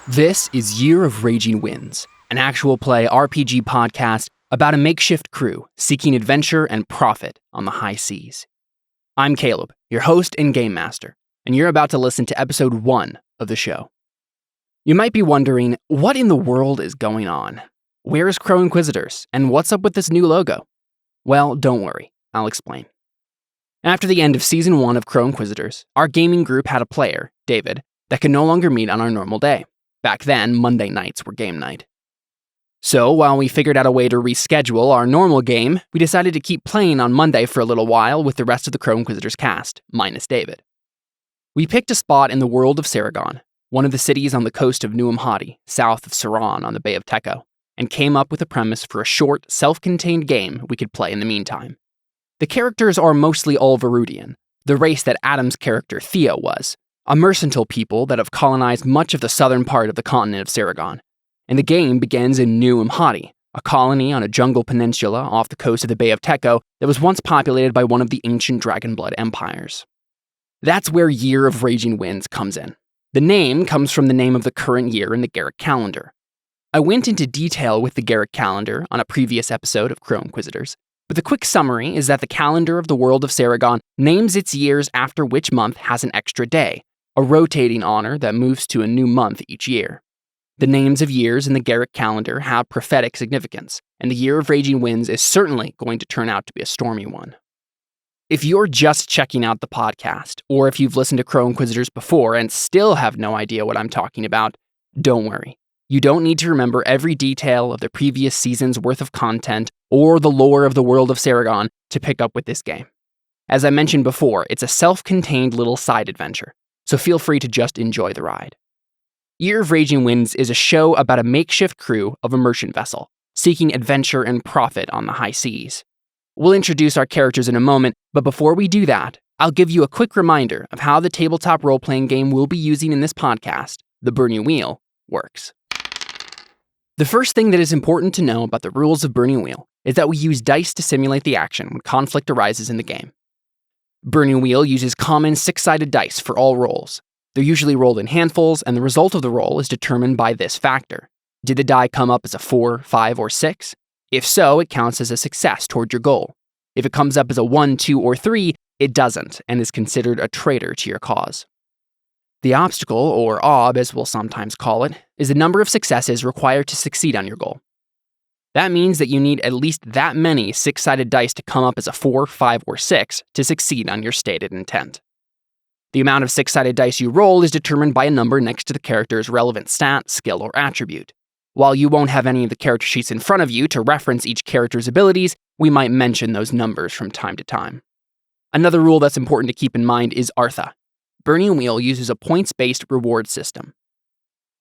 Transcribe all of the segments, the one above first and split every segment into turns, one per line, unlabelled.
This is Year of Raging Winds, an actual play RPG podcast about a makeshift crew seeking adventure and profit on the high seas. I'm Caleb, your host and game master, and you're about to listen to episode 1 of the show. You might be wondering, what in the world is going on? Where is Crow Inquisitors, and what's up with this new logo? Well, don't worry, I'll explain. After the end of Season 1 of Crow Inquisitors, our gaming group had a player, David, that could no longer meet on our normal day. Back then, Monday nights were game night. So, while we figured out a way to reschedule our normal game, we decided to keep playing on Monday for a little while with the rest of the Crow Inquisitors cast, minus David. We picked a spot in the world of Saragon, one of the cities on the coast of New Amhati, south of Saran on the Bay of Teco, and came up with a premise for a short, self-contained game we could play in the meantime. The characters are mostly all Varudian, the race that Adam's character Theo was, a mercantile people that have colonized much of the southern part of the continent of Saragon. And the game begins in New Amhati, a colony on a jungle peninsula off the coast of the Bay of Teco that was once populated by one of the ancient Dragonblood empires. That's where Year of Raging Winds comes in. The name comes from the name of the current year in the Garrick calendar. I went into detail with the Garrick calendar on a previous episode of Crow Inquisitors, but the quick summary is that the calendar of the world of Saragon names its years after which month has an extra day, a rotating honor that moves to a new month each year. The names of years in the Garrick calendar have prophetic significance, and the Year of Raging Winds is certainly going to turn out to be a stormy one. If you're just checking out the podcast, or if you've listened to Crow Inquisitors before and still have no idea what I'm talking about, don't worry. You don't need to remember every detail of the previous season's worth of content or the lore of the world of Saragon to pick up with this game. As I mentioned before, it's a self-contained little side adventure, so feel free to just enjoy the ride. Year of Raging Winds is a show about a makeshift crew of a merchant vessel, seeking adventure and profit on the high seas. We'll introduce our characters in a moment, but before we do that, I'll give you a quick reminder of how the tabletop role-playing game we'll be using in this podcast, the Burning Wheel, works. The first thing that is important to know about the rules of Burning Wheel is that we use dice to simulate the action when conflict arises in the game. Burning Wheel uses common 6-sided dice for all rolls. They're usually rolled in handfuls, and the result of the roll is determined by this factor. Did the die come up as a 4, 5, or 6? If so, it counts as a success toward your goal. If it comes up as a 1, 2, or 3, it doesn't, and is considered a traitor to your cause. The obstacle, or ob as we'll sometimes call it, is the number of successes required to succeed on your goal. That means that you need at least that many 6-sided dice to come up as a 4, 5, or 6 to succeed on your stated intent. The amount of 6-sided dice you roll is determined by a number next to the character's relevant stat, skill, or attribute. While you won't have any of the character sheets in front of you to reference each character's abilities, we might mention those numbers from time to time. Another rule that's important to keep in mind is Artha. Burning Wheel uses a points-based reward system.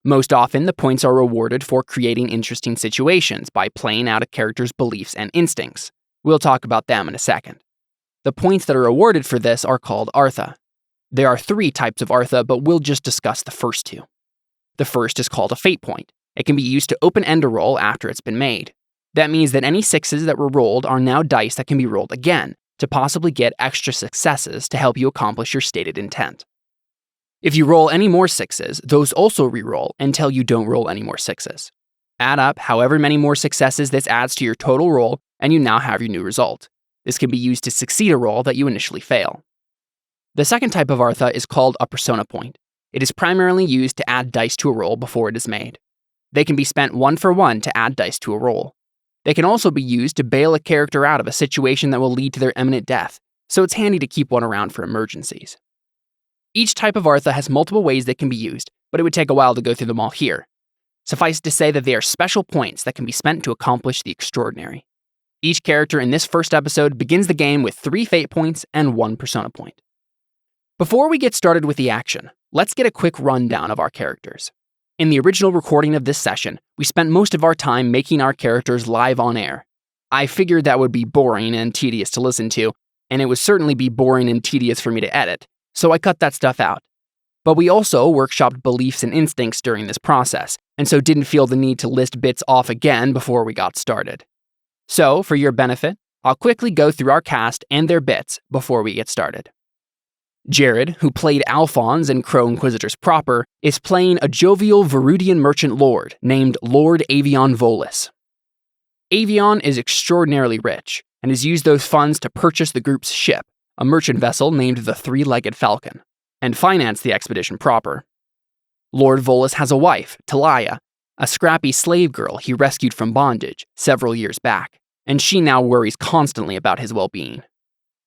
Most often, the points are rewarded for creating interesting situations by playing out a character's beliefs and instincts. We'll talk about them in a second. The points that are awarded for this are called Artha. There are 3 types of Artha, but we'll just discuss the first 2. The first is called a fate point. It can be used to open-end a roll after it's been made. That means that any 6s that were rolled are now dice that can be rolled again, to possibly get extra successes to help you accomplish your stated intent. If you roll any more 6s, those also re-roll until you don't roll any more 6s. Add up however many more successes this adds to your total roll, and you now have your new result. This can be used to succeed a roll that you initially fail. The second type of Artha is called a persona point. It is primarily used to add dice to a roll before it is made. They can be spent 1 for 1 to add dice to a roll. They can also be used to bail a character out of a situation that will lead to their imminent death, so it's handy to keep one around for emergencies. Each type of Artha has multiple ways they can be used, but it would take a while to go through them all here. Suffice to say that they are special points that can be spent to accomplish the extraordinary. Each character in this first episode begins the game with 3 fate points and 1 persona point. Before we get started with the action, let's get a quick rundown of our characters. In the original recording of this session, we spent most of our time making our characters live on air. I figured that would be boring and tedious to listen to, and it would certainly be boring and tedious for me to edit, so I cut that stuff out. But we also workshopped beliefs and instincts during this process, and so didn't feel the need to list bits off again before we got started. So, for your benefit, I'll quickly go through our cast and their bits before we get started. Jared, who played Alphonse in Crow Inquisitors proper, is playing a jovial Verudian merchant lord named Lord Avion Volus. Avion is extraordinarily rich, and has used those funds to purchase the group's ship, a merchant vessel named the Three-Legged Falcon, and finance the expedition proper. Lord Volus has a wife, Talia, a scrappy slave girl he rescued from bondage several years back, and she now worries constantly about his well-being.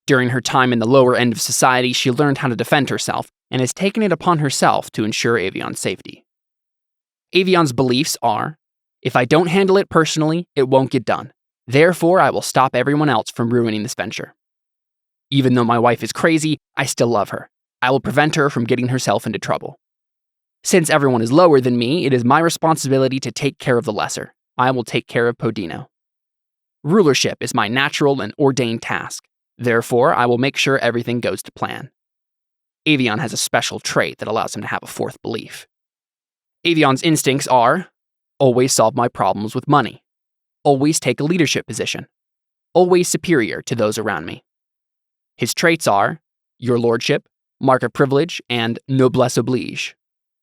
During her time in the lower end of society, she learned how to defend herself and has taken it upon herself to ensure Avion's safety. Avion's beliefs are, if I don't handle it personally, it won't get done. Therefore, I will stop everyone else from ruining this venture. Even though my wife is crazy, I still love her. I will prevent her from getting herself into trouble. Since everyone is lower than me, it is my responsibility to take care of the lesser. I will take care of Podino. Rulership is my natural and ordained task. Therefore, I will make sure everything goes to plan. Avion has a special trait that allows him to have a fourth belief. Avion's instincts are, always solve my problems with money, always take a leadership position, always superior to those around me. His traits are, your lordship, mark of privilege, and noblesse oblige.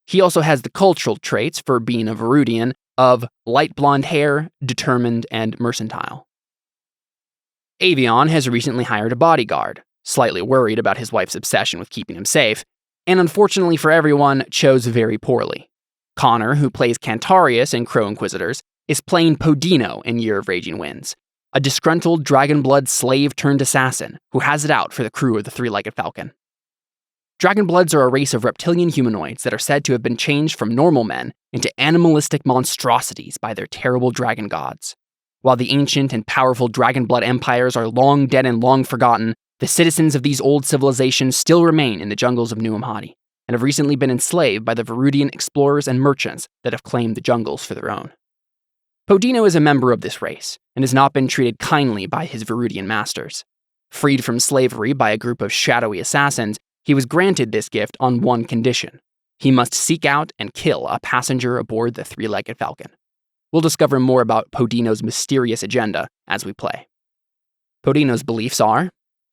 He also has the cultural traits for being a Verudian of light blonde hair, determined, and mercantile. Avion has recently hired a bodyguard, slightly worried about his wife's obsession with keeping him safe, and unfortunately for everyone, chose very poorly. Connor, who plays Cantarius in Crow Inquisitors, is playing Podino in Year of Raging Winds, a disgruntled Dragonblood slave-turned-assassin who has it out for the crew of the Three-Legged Falcon. Dragonbloods are a race of reptilian humanoids that are said to have been changed from normal men into animalistic monstrosities by their terrible dragon gods. While the ancient and powerful Dragonblood empires are long dead and long forgotten, the citizens of these old civilizations still remain in the jungles of New Amhati, and have recently been enslaved by the Verudian explorers and merchants that have claimed the jungles for their own. Podino is a member of this race, and has not been treated kindly by his Verudian masters. Freed from slavery by a group of shadowy assassins, he was granted this gift on one condition. He must seek out and kill a passenger aboard the Three-Legged Falcon. We'll discover more about Podino's mysterious agenda as we play. Podino's beliefs are,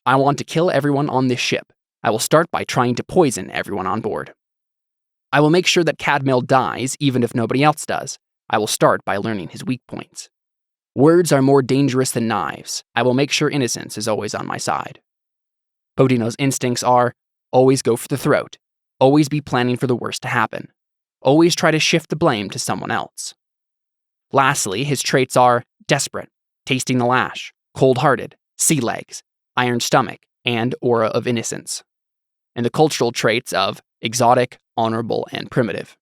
I want to kill everyone on this ship. I will start by trying to poison everyone on board. I will make sure that Cadmel dies even if nobody else does. I will start by learning his weak points. Words are more dangerous than knives. I will make sure innocence is always on my side. Podino's instincts are, always go for the throat. Always be planning for the worst to happen. Always try to shift the blame to someone else. Lastly, his traits are desperate, tasting the lash, cold-hearted, sea legs, iron stomach, and aura of innocence. And the cultural traits of exotic, honorable, and primitive.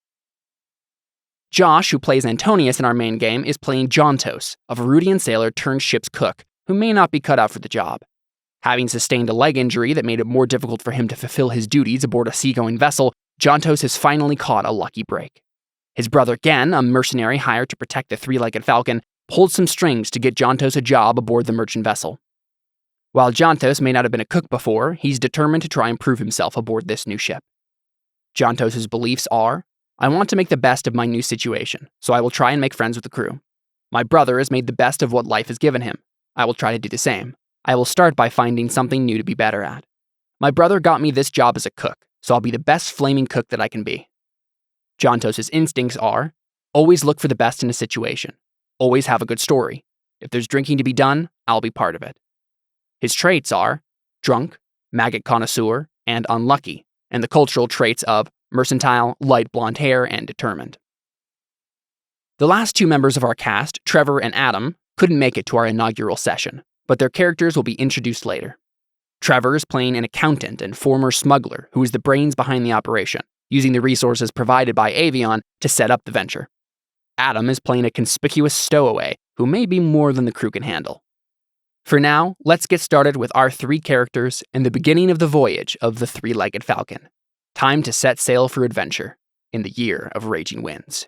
Josh, who plays Antonius in our main game, is playing Jontos, a Verudian sailor turned ship's cook, who may not be cut out for the job. Having sustained a leg injury that made it more difficult for him to fulfill his duties aboard a seagoing vessel, Jontos has finally caught a lucky break. His brother Gen, a mercenary hired to protect the Three-Legged Falcon, pulled some strings to get Jontos a job aboard the merchant vessel. While Jontos may not have been a cook before, he's determined to try and prove himself aboard this new ship. Jontos' beliefs are, I want to make the best of my new situation, so I will try and make friends with the crew. My brother has made the best of what life has given him. I will try to do the same. I will start by finding something new to be better at. My brother got me this job as a cook, so I'll be the best flaming cook that I can be. Jontos' instincts are, always look for the best in a situation. Always have a good story. If there's drinking to be done, I'll be part of it. His traits are drunk, maggot connoisseur, and unlucky, and the cultural traits of mercantile, light blonde hair, and determined. The last two members of our cast, Trevor and Adam, couldn't make it to our inaugural session, but their characters will be introduced later. Trevor is playing an accountant and former smuggler who is the brains behind the operation, using the resources provided by Avion to set up the venture. Adam is playing a conspicuous stowaway who may be more than the crew can handle. For now, let's get started with our three characters and the beginning of the voyage of the Three-Legged Falcon. Time to set sail for adventure in the Year of Raging Winds.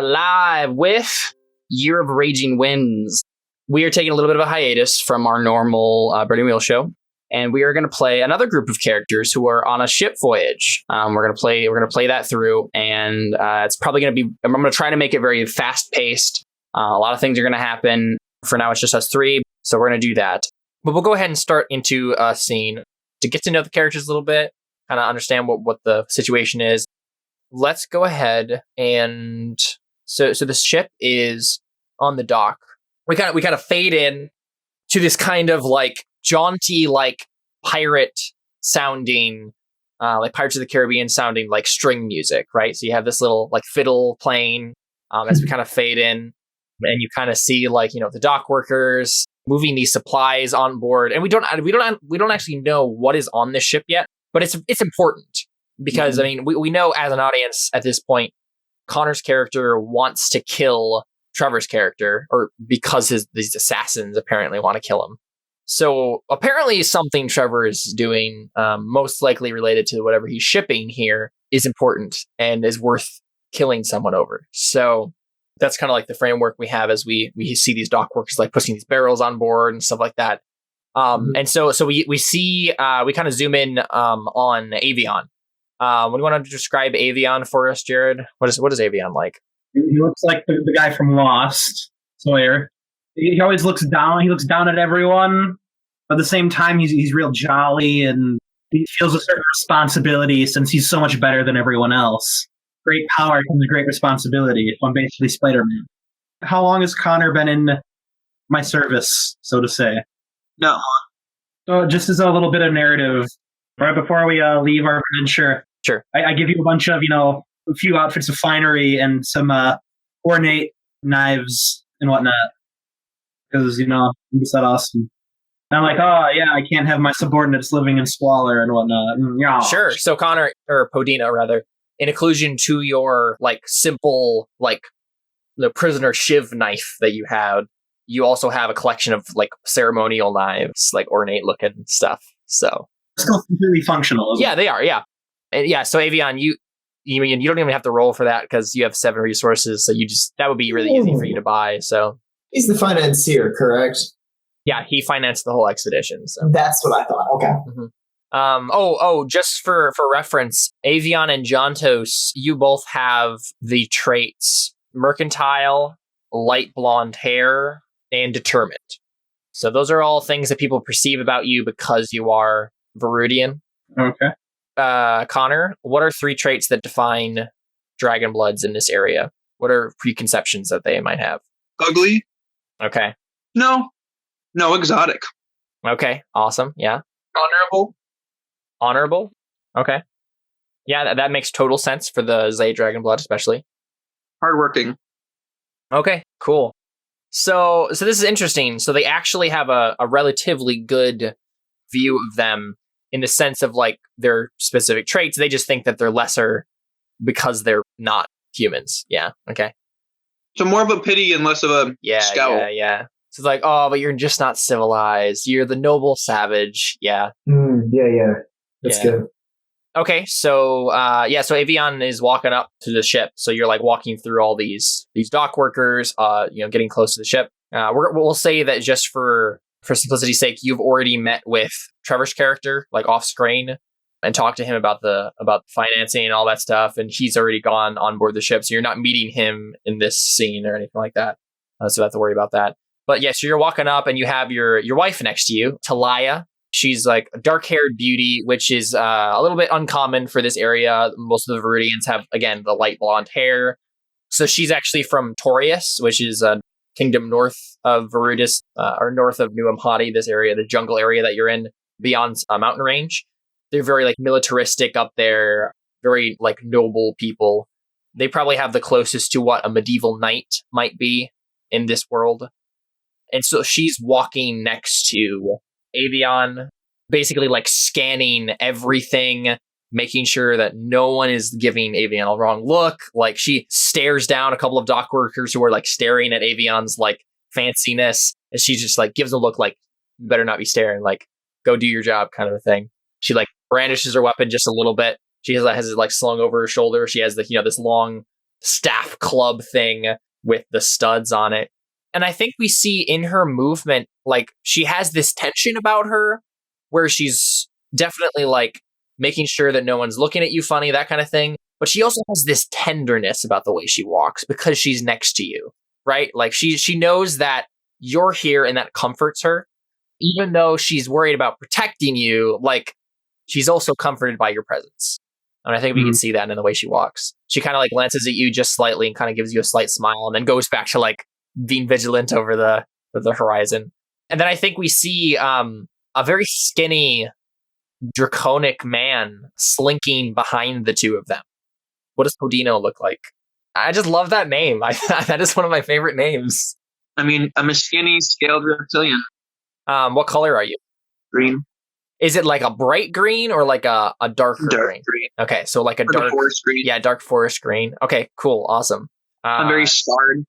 are live with Year of Raging Winds. We are taking a little bit of a hiatus from our normal Burning Wheel show, and we are going to play another group of characters who are on a ship voyage. We're going to play that through, and it's probably going to be. I'm going to try to make it very fast paced. A lot of things are going to happen. For now, it's just us three, so we're going to do that. But we'll go ahead and start into a scene to get to know the characters a little bit, kind of understand what the situation is. Let's go ahead and so the ship is on the dock. We kind of fade in to this kind of like jaunty, like pirate sounding, like Pirates of the Caribbean sounding like string music, right? So you have this little like fiddle playing as we kind of fade in, and you kind of see like, you know, the dock workers moving these supplies on board, and we don't actually know what is on this ship yet, but it's important because I mean we know as an audience at this point, Connor's character wants to kill Trevor's character, or because these assassins apparently want to kill him. So apparently something Trevor is doing, most likely related to whatever he's shipping here, is important and is worth killing someone over. So that's kind of like the framework we have as we see these dock workers like pushing these barrels on board and stuff like that. And so we see we kind of zoom in on Avion. What do you want to describe Avion for us, Jared? What is Avion like?
He looks like the guy from Lost, Sawyer. He always looks down. He looks down at everyone. But at the same time, he's real jolly, and he feels a certain responsibility since he's so much better than everyone else. Great power comes great responsibility. I'm basically Spider-Man. How long has Connor been in my service, so to say?
No.
So just as a little bit of narrative, right before we leave our adventure,
sure,
I give you a bunch of, a few outfits of finery and some ornate knives and whatnot. Because, it's that awesome. And I'm like, oh, yeah, I can't have my subordinates living in squalor and whatnot. Yeah.
Sure. So Connor, or Podina, rather, in inclusion to your, like, simple, like, the prisoner shiv knife that you had, you also have a collection of, like, ceremonial knives, like, ornate-looking stuff. So
still completely functional.
Yeah, they are, yeah. And yeah, so Avion, you don't even have to roll for that because you have 7 resources, so that would be really easy for you to buy, so.
He's the financier, correct?
Yeah, he financed the whole expedition. So
that's what I thought. Okay.
Mm-hmm. Just for reference, Avion and Jontos, you both have the traits mercantile, light blonde hair, and determined. So those are all things that people perceive about you because you are Verudian.
Okay.
Connor, what are 3 traits that define Dragonbloods in this area? What are preconceptions that they might have?
Ugly.
Okay.
No, exotic.
Okay, awesome. Yeah. Honorable. Okay. Yeah, that makes total sense for the Zay Dragonblood, especially.
Hardworking.
Okay, cool. So this is interesting. So they actually have a relatively good view of them in the sense of like their specific traits. They just think that they're lesser because they're not humans. Yeah. Okay.
So more of a pity and less of a scowl.
Yeah. So it's like, oh, but you're just not civilized. You're the noble savage. Yeah.
Yeah. That's good.
Okay, so so Avion is walking up to the ship. So you're like walking through all these dock workers, getting close to the ship. We'll say that just for simplicity's sake, you've already met with Trevor's character, like off screen, and talked to him about the financing and all that stuff. And he's already gone on board the ship, so you're not meeting him in this scene or anything like that. So you don't have to worry about that. But yes, you're walking up and you have your wife next to you, Talia. She's like a dark-haired beauty, which is a little bit uncommon for this area. Most of the Verudians have, again, the light blonde hair. So she's actually from Torius, which is a kingdom north of Verudis, or north of New Amhati, this area, the jungle area that you're in, beyond mountain range. They're very like militaristic up there, very like noble people. They probably have the closest to what a medieval knight might be in this world. And so she's walking next to Avion, basically like scanning everything, making sure that no one is giving Avion a wrong look. Like she stares down a couple of dock workers who are like staring at Avion's like fanciness, and she just like gives a look like, you better not be staring, like go do your job kind of a thing. She like brandishes her weapon just a little bit. She has it like slung over her shoulder. She has the this long
staff club thing with the studs on it. And I think we see in her movement, like, she has this tension about her where she's definitely like making sure that no one's looking at you funny, that kind of thing. But she also has this tenderness about the way she walks because she's next to you, right? Like she knows that you're here and that comforts her, even though she's worried about protecting you. Like, she's also comforted by your presence. And I think we can see that in the way she walks. She kind of like glances at you just slightly and kind of gives you a slight smile and then goes back to like being vigilant over the horizon. And then I think we see a very skinny, draconic man slinking behind the two of them. What does Podino look like? I just love that name. That is one of my favorite names.
I mean, I'm a skinny, scaled reptilian.
What color are you?
Green.
Is it like a bright green or like a darker green? Okay, so like a dark
forest green.
Yeah, dark forest green. Okay, cool, awesome.
I'm very scarred.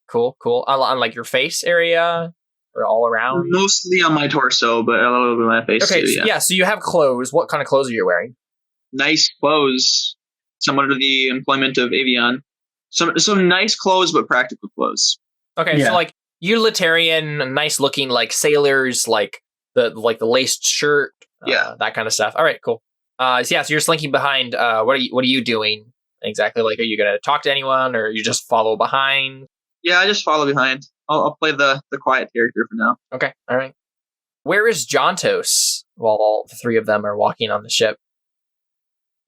Cool. On like your face area or all around?
Mostly on my torso, but a little bit on my face too. Yeah.
So you have clothes. What kind of clothes are you wearing?
Nice clothes. Somewhat under the employment of Avion. Some nice clothes, but practical clothes.
Okay, so like utilitarian, nice looking, like sailors, like the laced shirt, that kind of stuff. All right, cool. So you're slinking behind. What are you doing exactly? Like, are you gonna talk to anyone, or you just follow behind?
Yeah, I just follow behind. I'll play the quiet character for now.
Okay, all right. Where is Jontos while all the three of them are walking on the ship?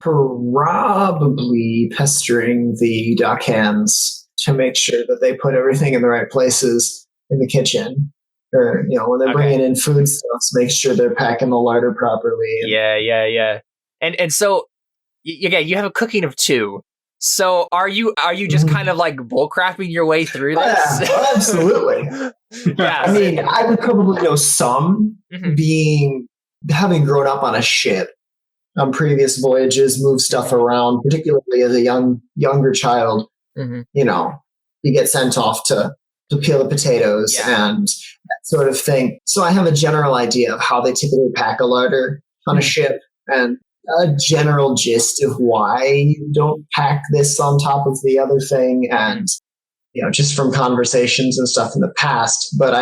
Probably pestering the dock hands to make sure that they put everything in the right places in the kitchen. Or, when they're bringing in foodstuffs, make sure they're packing the larder properly.
Yeah. And so, you have a cooking of two. So are you just kind of like bullcrapping your way through this?
Yeah, absolutely.
Yeah.
I mean, I would probably know some, having grown up on a ship on previous voyages, move stuff around, particularly as a younger child. You get sent off to peel the potatoes and that sort of thing. So I have a general idea of how they typically pack a larder on a ship and a general gist of why you don't pack this on top of the other thing, and just from conversations and stuff in the past. But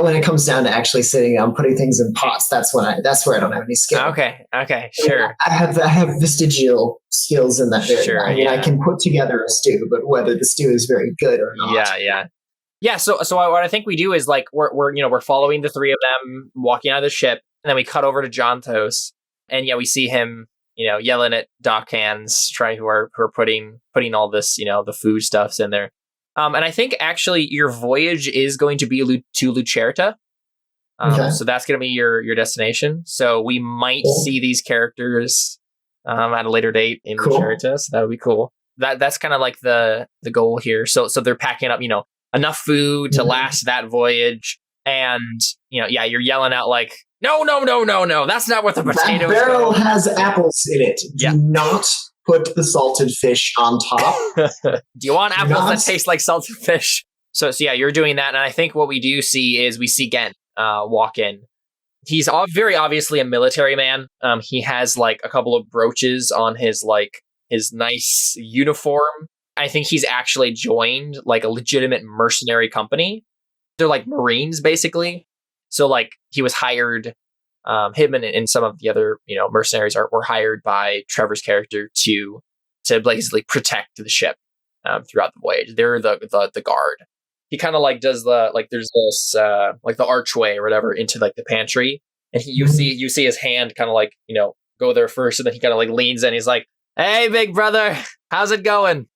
when it comes down to actually sitting down, putting things in pots, that's where I don't have any skill.
Okay, sure.
I have vestigial skills in that area.
Sure,
I can put together a stew, but whether the stew is very good or not.
Yeah. So what I think we do is like we're following the three of them walking out of the ship, and then we cut over to Jontos, and we see him yelling at dock hands, trying who are putting all this the food stuffs in there. And I think actually your voyage is going to be to Lucerta. So that's going to be your destination. So we might see these characters at a later date in Lucerta. So that would be cool. That's kind of like the goal here. So they're packing up, enough food to last that voyage. And, you're yelling out like, no, that's not what the potatoes
That barrel has apples in it. Do not put the salted fish on top.
Do you want apples that taste like salted fish? So you're doing that. And I think what we do see is we see Gent walk in. He's very obviously a military man. He has like a couple of brooches on his nice uniform. I think he's actually joined like a legitimate mercenary company. They're like Marines, basically. So like he was hired, him and some of the other, mercenaries were hired by Trevor's character to basically protect the ship throughout the voyage. They're the guard. He kind of like does there's this like the archway or whatever into like the pantry, and you see his hand kind of like go there first, and then he kind of like leans in. He's like, "Hey, big brother, how's it going?"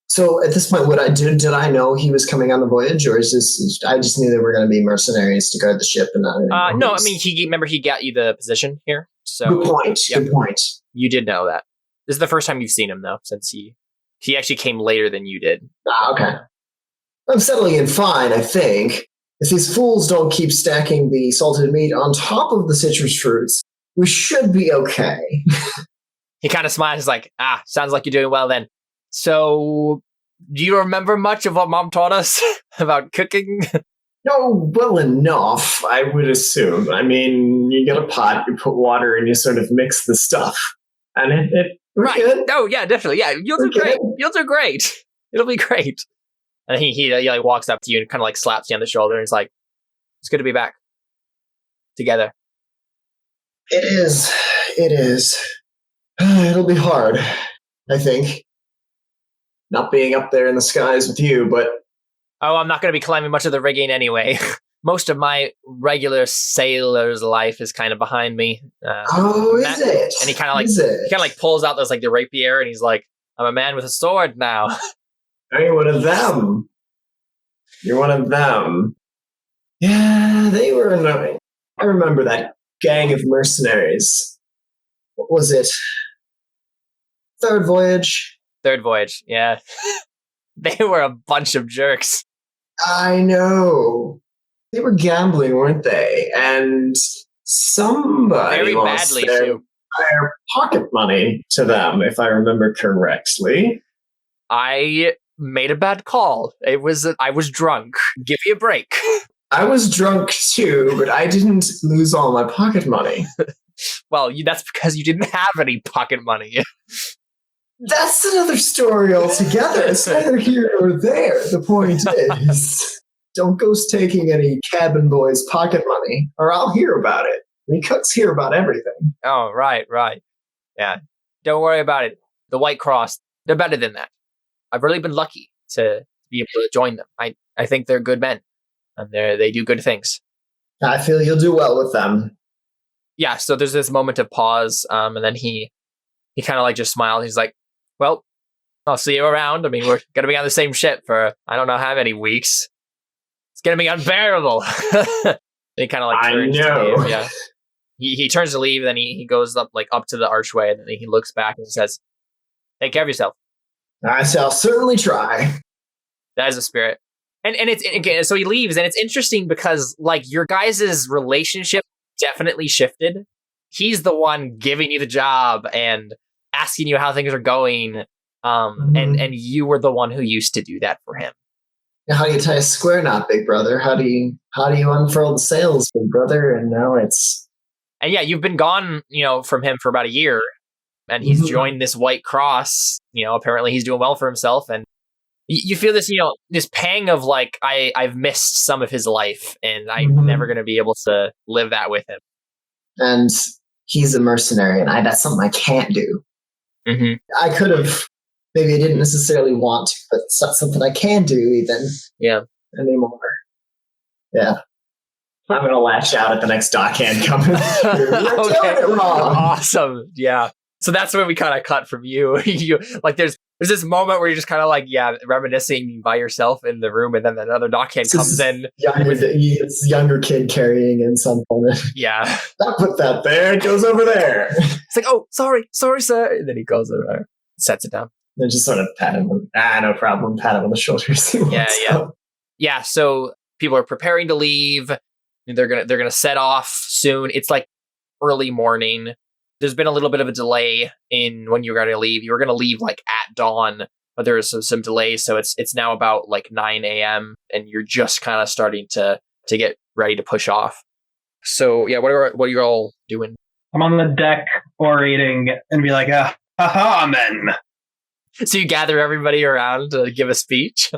So at this point, did I know he was coming on the voyage, or is this? I just knew there were going to be mercenaries to guard the ship, and not.
No, I mean he got you the position here. So
good point. Good point.
You did know that. This is the first time you've seen him though, since he actually came later than you did.
Okay. I'm settling in fine, I think. If these fools don't keep stacking the salted meat on top of the citrus fruits, we should be okay.
He kind of smiles. He's like, sounds like you're doing well then. So, do you remember much of what Mom taught us about cooking?
No, well enough, I would assume. I mean, you get a pot, you put water, and you sort of mix the stuff. And We're
Right.
good.
Oh, yeah, definitely. Yeah, you'll do
We're
great.
good.
You'll do great. It'll be great. And he like walks up to you and kind of like slaps you on the shoulder and he's like, it's good to be back together.
It is. It is. It'll be hard, I think. Not being up there in the skies with you, but
Oh, I'm not going to be climbing much of the rigging anyway. Most of my regular sailor's life is kind of behind me.
is it?
And he kind of like pulls out those like the rapier and he's like, I'm a man with a sword now.
You're one of them. You're one of them. Yeah, they were annoying. I remember that gang of mercenaries. What was it? Third voyage?
Third voyage, yeah. They were a bunch of jerks.
I know. They were gambling, weren't they? And somebody
Very
lost
badly,
their
too.
entire pocket money to them, if I remember correctly.
I made a bad call. I was drunk. Give me a break.
I was drunk too, but I didn't lose all my pocket money.
Well, that's because you didn't have any pocket money.
That's another story altogether. It's neither here nor there. The point is, don't go taking any cabin boys' pocket money, or I'll hear about it. The cooks hear about everything.
Oh, right. Yeah. Don't worry about it. The White Cross, they're better than that. I've really been lucky to be able to join them. I think they're good men, and they do good things.
I feel you'll do well with them.
Yeah, so there's this moment of pause, and then he kind of like just smiles. He's like, well, I'll see you around. I mean, we're going to be on the same ship for I don't know how many weeks. It's going to be unbearable. He kind of like turns to leave. Yeah. He turns to leave, and then he goes up to the archway, and then he looks back and says, take care of yourself.
I shall certainly try.
That is a spirit. And it's again, so he leaves, and it's interesting because like your guys' relationship definitely shifted. He's the one giving you the job and asking you how things are going. And you were the one who used to do that for him.
How do you tie a square knot, big brother? How do you unfurl the sails, big brother? And now it's
yeah, you've been gone, from him for about a year, and he's joined this White Cross. Apparently he's doing well for himself, and you feel this, this pang of like I've missed some of his life, and I'm never going to be able to live that with him.
And he's a mercenary, and that's something I can't do.
Mm-hmm.
I could have. Maybe I didn't necessarily want to, but it's not something I can do even.
Yeah.
Anymore. Yeah. I'm gonna lash out at the next dockhand coming. You're doing it wrong.
Awesome. Yeah. So that's where we kind of cut from you. You like there's this moment where you're just kind of like reminiscing by yourself in the room, and then another dockhand comes in.
It's younger kid carrying in something.
Yeah.
I'll put that there. It goes over there.
It's like, oh, sorry, sir. And then he goes over there, sets it down.
Then just sort of pat him. No problem. Pat him on the shoulders.
Yeah. So people are preparing to leave. They're gonna set off soon. It's like early morning. There's been a little bit of a delay in when you were going to leave. You were going to leave like at dawn, but there was some delays. So it's now about like 9 a.m. and you're just kind of starting to get ready to push off. So yeah, what are you all doing?
I'm on the deck orating and be like, ha men.
So you gather everybody around to give a speech?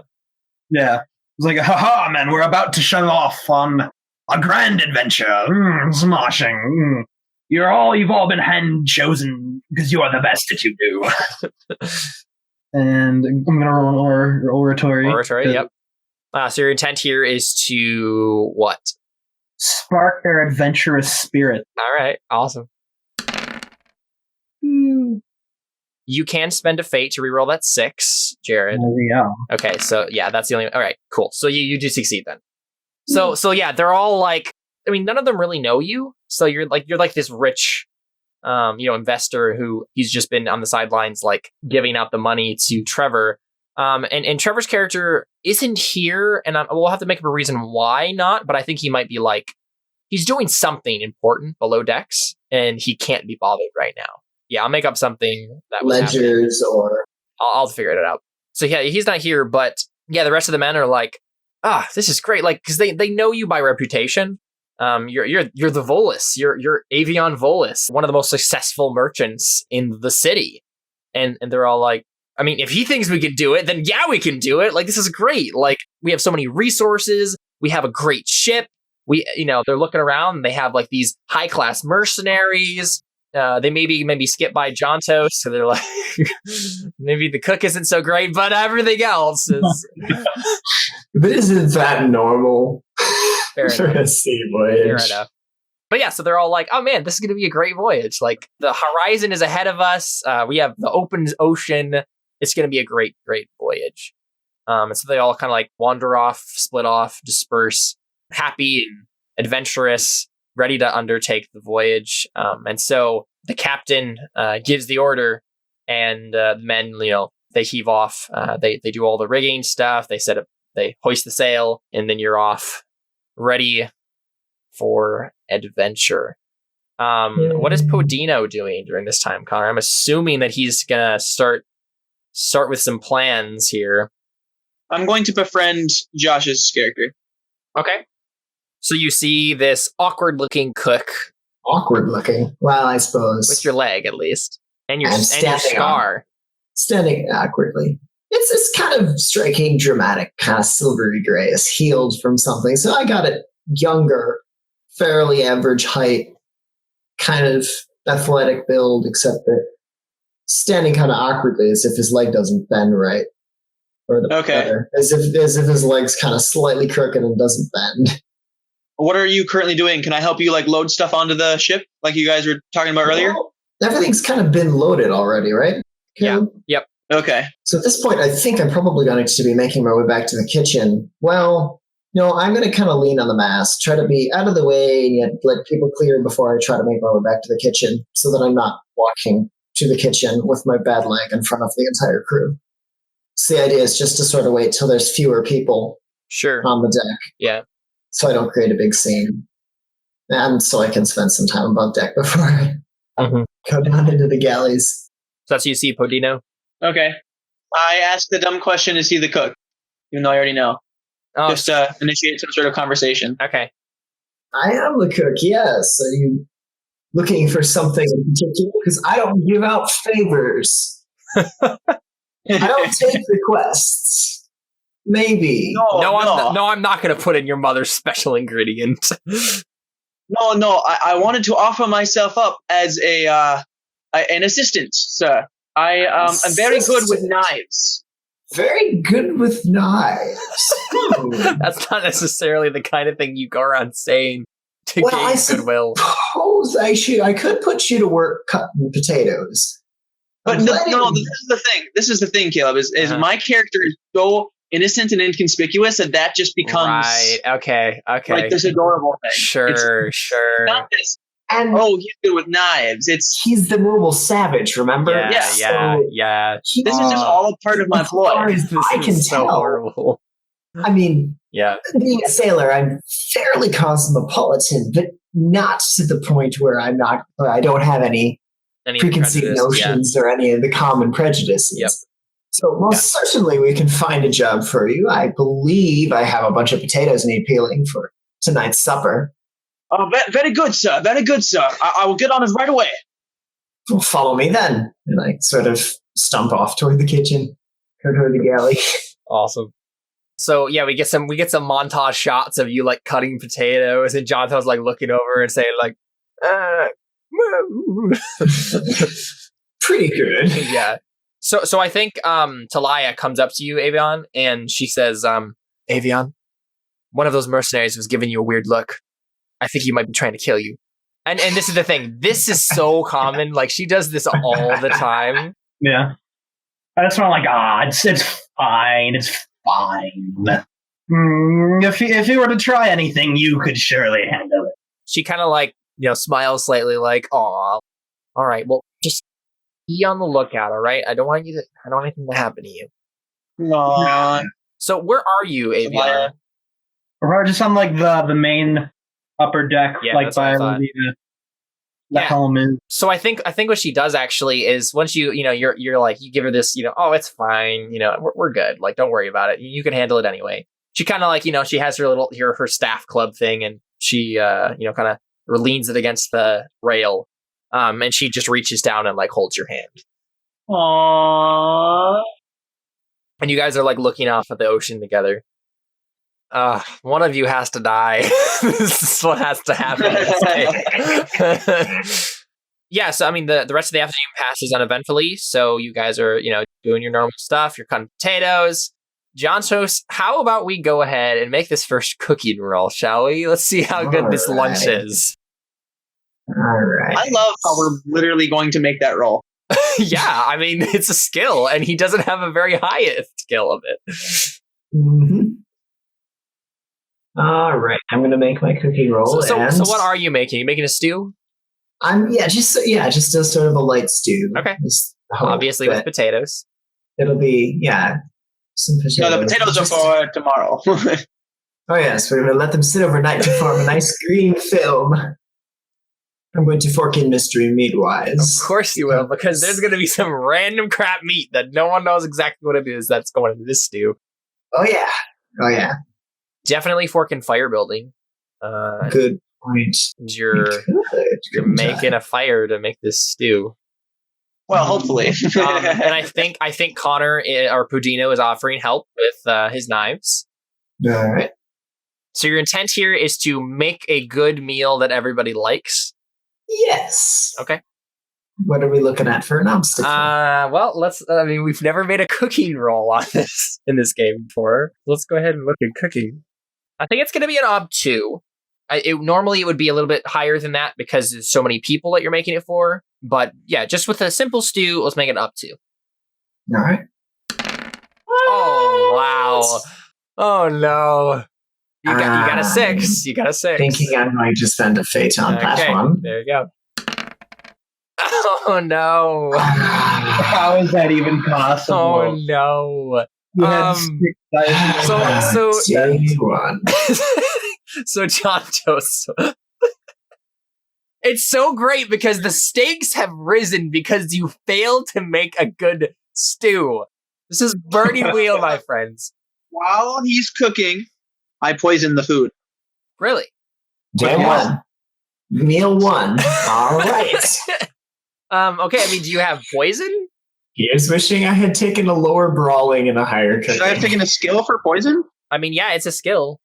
Yeah. It's like, ha men, we're about to shut off on a grand adventure. Smashing. You've all been hand chosen because you are the best at you do. And I'm going to roll oratory.
Oratory, yep. So your intent here is to what?
Spark their adventurous spirit.
All right, awesome. You can spend a fate to reroll that 6, Jared.
There we go.
Okay, so yeah, that's the only. All right, cool. So you do succeed then. So yeah, they're all like. I mean, none of them really know you. So you're like this rich, investor who he's just been on the sidelines, like giving out the money to Trevor. And Trevor's character isn't here, and we'll have to make up a reason why not. But I think he might be like he's doing something important below decks, and he can't be bothered right now. Yeah, I'll make up something that was
ledgers
happening.
Or
I'll figure it out. So yeah, he's not here, but yeah, the rest of the men are like, this is great, like because they know you by reputation. You're the Volus. You're Avion Volus, one of the most successful merchants in the city. And they're all like, I mean, if he thinks we can do it, then yeah, we can do it. Like, this is great. Like, we have so many resources. We have a great ship. They're looking around and they have like these high class mercenaries. They maybe skip by Jontos, so they're like, maybe the cook isn't so great, but everything else is.
But isn't that normal
Fair
for
enough.
a sea voyage?
Fair enough. But yeah, so they're all like, oh man, this is going to be a great voyage. Like, the horizon is ahead of us. We have the open ocean. It's going to be a great, great voyage. And so they all kind of like wander off, split off, disperse, happy and adventurous, ready to undertake the voyage. And so the captain gives the order, and the men, they heave off. They do all the rigging stuff. They hoist the sail, and then you're off, ready for adventure. What is Podino doing during this time, Connor? I'm assuming that he's gonna start with some plans here.
I'm going to befriend Josh's character.
Okay. So you see this awkward-looking cook.
Awkward looking. Well, I suppose.
With your leg, at least. And your
standing
scar.
Standing awkwardly. It's this kind of striking, dramatic, kind of silvery gray. It's healed from something. So I got it younger, fairly average height, kind of athletic build, except that standing kind of awkwardly as if his leg doesn't bend right. Or better, as if his leg's kind of slightly crooked and doesn't bend.
What are you currently doing? Can I help you like load stuff onto the ship like you guys were talking about earlier?
Well, everything's kind of been loaded already, right?
Yeah. Yep.
Okay.
So at this point, I think I'm probably going to be making my way back to the kitchen. Well, I'm going to kind of lean on the mast, try to be out of the way, and yet let people clear before I try to make my way back to the kitchen, so that I'm not walking to the kitchen with my bad leg in front of the entire crew. So the idea is just to sort of wait till there's fewer people on the deck.
Yeah.
So I don't create a big scene. And so I can spend some time above deck before I go down into the galleys.
So that's you see Podino?
Okay. I asked the dumb question, is he the cook? Even though I already know.
Oh,
just initiate some sort of conversation.
Okay.
I am the cook, yes. Are you looking for something in particular? Because I don't give out favors. I don't take requests. Maybe.
No, I'm not going to put in your mother's special ingredient.
No. I wanted to offer myself up as an assistant, sir. I'm very good with knives.
Very good with knives.
That's not necessarily the kind of thing you go around saying to gain goodwill.
I could put you to work cutting potatoes.
But no, this is the thing. This is the thing, Caleb, is my character is so innocent and inconspicuous that just becomes
right. Okay.
like this adorable thing.
Sure.
Not this.
And
he's good with knives.
He's the normal savage, remember?
Yeah.
This is just all a part of my ploy.
I can tell.
Horrible.
I mean,
yeah.
Being a sailor, I'm fairly cosmopolitan, but not to the point where I don't have any preconceived notions or any of the common prejudices.
Yep.
So most certainly we can find a job for you. I believe I have a bunch of potatoes need peeling for tonight's supper.
Oh, very good, sir. Very good, sir. I will get on it right away.
Well, follow me then. And I sort of stump off toward the kitchen, go toward the galley. Awesome.
So yeah, we get some montage shots of you like cutting potatoes, and Jonathan's like looking over and saying like,
pretty good.
Yeah. So I think Talia comes up to you, Avion, and she says, Avion, one of those mercenaries was giving you a weird look. I think he might be trying to kill you. And this is the thing. This is so common. Like, she does this all the time.
Yeah. That's why I'm like, it's fine. It's fine. If you were to try anything, you could surely handle it.
She kind of like, smiles slightly like, aw, all right, well, just be on the lookout, all right? I don't want anything to happen to you.
Aww.
So where are you, Avion?
We're just on like the main upper deck, like by the helm is.
So I think what she does actually is once you're like, you give her this, oh, it's fine, we're good, like, don't worry about it, you can handle it anyway. She kind of like, she has her little her staff club thing, and she kind of leans it against the rail, and she just reaches down and like holds your hand.
Aww.
And you guys are like looking off at the ocean together. One of you has to die. This is what has to happen in this game. Yeah, so I mean, the rest of the afternoon passes uneventfully. So you guys are, doing your normal stuff. You're cutting potatoes. Jontos, how about we go ahead and make this first cooking roll, shall we? Let's see how good this lunch is.
All right.
I love how we're literally going to make that roll.
Yeah, I mean, it's a skill, and he doesn't have a very high skill of it.
Mm-hmm. All right, I'm gonna make my cooking roll.
So what are you making? Are you making a stew?
Just a sort of a light stew.
Okay. Obviously with potatoes.
It'll be some potatoes.
No, the potatoes are for tomorrow.
Oh yes, we're gonna let them sit overnight to form a nice green film. I'm going to fork in mystery meat-wise.
Of course you will, because there's going to be some random crap meat that no one knows exactly what it is that's going into this stew.
Oh yeah.
Definitely fork in fire building.
Good point.
You're making a fire to make this stew.
Well, hopefully.
And I think Connor or Pudino is offering help with his knives.
All right.
So your intent here is to make a good meal that everybody likes.
Yes.
Okay.
What are we looking at for an obstacle?
Well, we've never made a cooking roll on this in this game before. Let's go ahead and look at cooking. I think it's going to be an ob 2. Normally it would be a little bit higher than that because there's so many people that you're making it for. But yeah, just with a simple stew, let's make it ob 2.
All right.
Oh, wow. Oh, no. You got a 6. You got a 6.
Thinking I'm going to spend a fate on that one.
There you go. Oh, no.
How is that even possible?
Oh, no.
You had 6 dice.
So John Joseph. It's so great because the stakes have risen because you failed to make a good stew. This is burning wheel, my friends.
While he's cooking, I poison the food.
Really?
Day 1. Meal 1. All right.
Okay, I mean, do you have poison?
Here's wishing I had taken a lower brawling and a higher cooking.
Should I have taken a skill for poison?
I mean, yeah, it's a skill.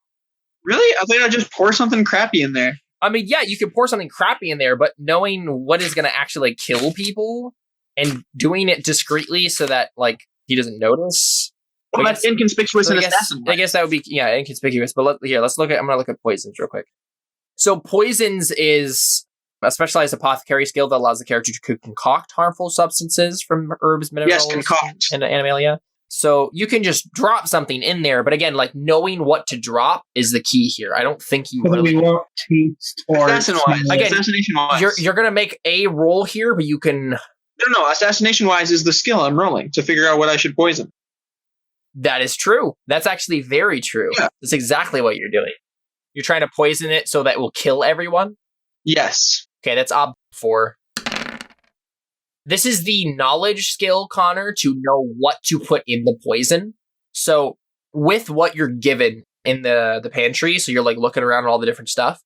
Really? I thought I'd just pour something crappy in there.
I mean, yeah, you can pour something crappy in there, but knowing what is going to actually kill people and doing it discreetly so that, he doesn't notice.
Well, that's inconspicuous and assassin.
I guess that would be, inconspicuous. But let's look at, I'm going to look at poisons real quick. So poisons is a specialized apothecary skill that allows the character to concoct harmful substances from herbs, minerals, and animalia. So you can just drop something in there, but again, knowing what to drop is the key here. I don't think you really...
We won't taste or...
Assassination-wise.
You're going to make a roll here, but you can...
No, assassination-wise is the skill I'm rolling to figure out what I should poison.
That is true. That's actually very true. Yeah. That's exactly what you're doing. You're trying to poison it so that it will kill everyone?
Yes.
Okay, that's ob 4. This is the knowledge skill, Connor, to know what to put in the poison. So with what you're given in the pantry, so you're looking around at all the different stuff,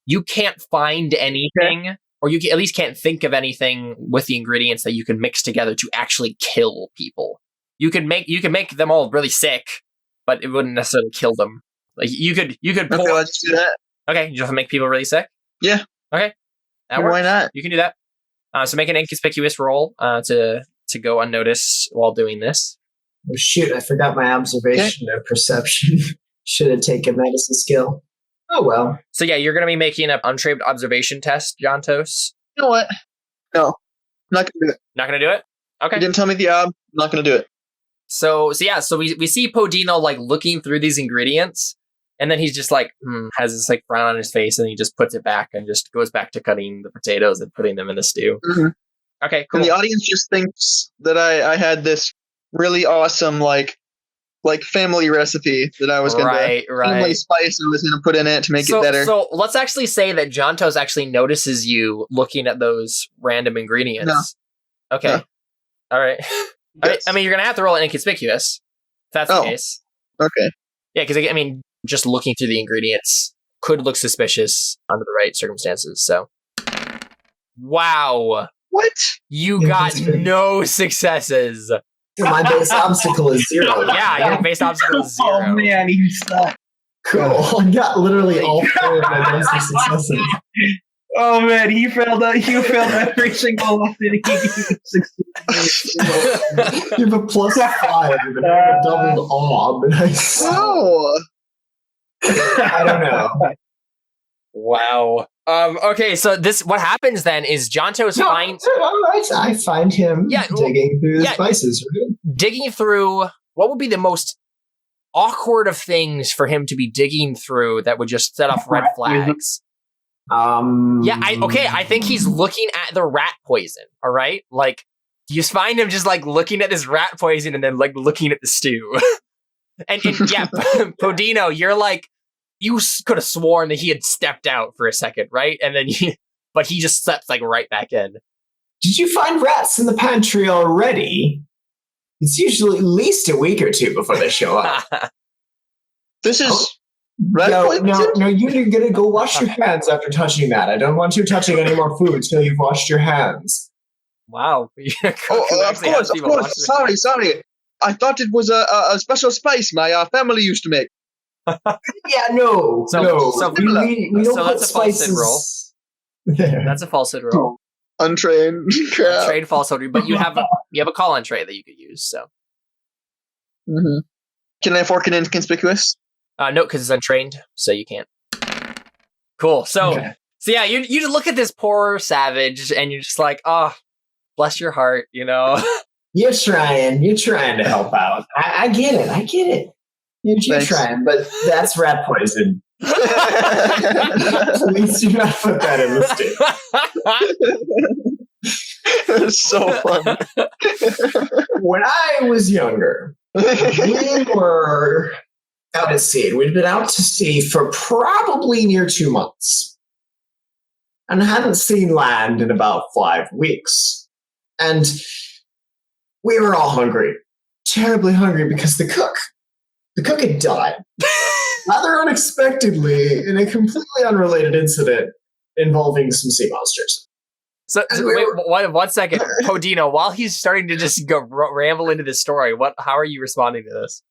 you can't find anything, or you at least can't think of anything with the ingredients that you can mix together to actually kill people. You can make them all really sick, but it wouldn't necessarily kill them. You could pour...
Okay, let's do that.
Okay, you just have to make people really sick?
Yeah.
Okay. That works.
Why not?
You can do that. So make an inconspicuous roll to go unnoticed while doing this.
Oh shoot, I forgot my observation or perception. Should have taken that as a skill. Oh well.
So yeah, you're going to be making an untrained observation test, Jontos.
You know what? No. I'm not going to do it.
Not going to do it? Okay.
You didn't tell me the ob. I'm not going to do it.
So we see Podino looking through these ingredients, and then he's just has this frown on his face, and he just puts it back and just goes back to cutting the potatoes and putting them in the stew.
Mm-hmm.
Okay, cool.
And the audience just thinks that I had this really awesome family recipe that I was going to family spice I was going to put in it to make it better. So
let's actually say that Jontos actually notices you looking at those random ingredients. No. Okay. No. All right. Yes. I mean, you're going to have to roll it inconspicuous. If that's the case.
Okay.
Yeah, because just looking through the ingredients could look suspicious under the right circumstances. So, wow.
What?
You got no successes.
So my base obstacle is 0.
Yeah, your base obstacle is 0.
Oh man, you suck.
Cool. I got literally all 4 of my basic successes.
Oh man, you failed every single one. He succeeded.
You have a +5 and a doubled ob.
Oh.
I don't know.
Wow. Okay, so what happens then is Jonto's
I find him digging through the spices. Right?
Digging through what would be the most awkward of things for him to be digging through that would just set off red flags. I think he's looking at the rat poison. All right, like you just find him just like looking at this rat poison and then like looking at the stew. and yeah, Podino, you're like you could have sworn that he had stepped out for a second, right? And then but he just steps like right back in.
Did you find rats in the pantry already? It's usually at least a week or 2 before they show up.
This is
No, you're gonna go wash your hands after touching that. I don't want you touching any more food until you've washed your hands.
Wow.
Of course. Sorry. I thought it was a special spice my family used to make.
Yeah, no. We don't put
that's a falsehood roll.
There.
That's a falsehood roll.
Untrained.
Untrained falsehood, but you have a call-on trait that you could use. So.
Mm-hmm. Can I fork it inconspicuous?
No, because it's untrained, so you can't. Cool. So yeah, you look at this poor savage, and you're just like, oh, bless your heart, you know.
You're trying to help out. I get it. You're trying, but that's rat poison. Please do not put that in the stew.
It's so fun.
When I was younger, we were out at sea. We'd been out to sea for probably near 2 months and hadn't seen land in about 5 weeks. And we were all hungry, terribly hungry, because the cook had died rather unexpectedly in a completely unrelated incident involving some sea monsters.
So wait, one second, Podino. While he's starting to just go ramble into this story, how are you responding to this?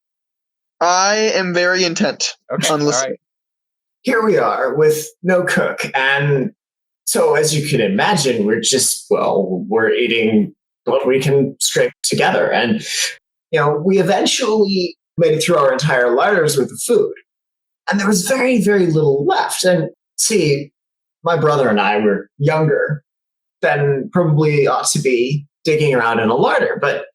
I am very intent on listening. Right. Here we are with no cook, and so as you can imagine, we're eating what we can scrape together, and we eventually made it through our entire larders with the food, and there was very, very little left. And see, my brother and I were younger than probably ought to be digging around in a larder, but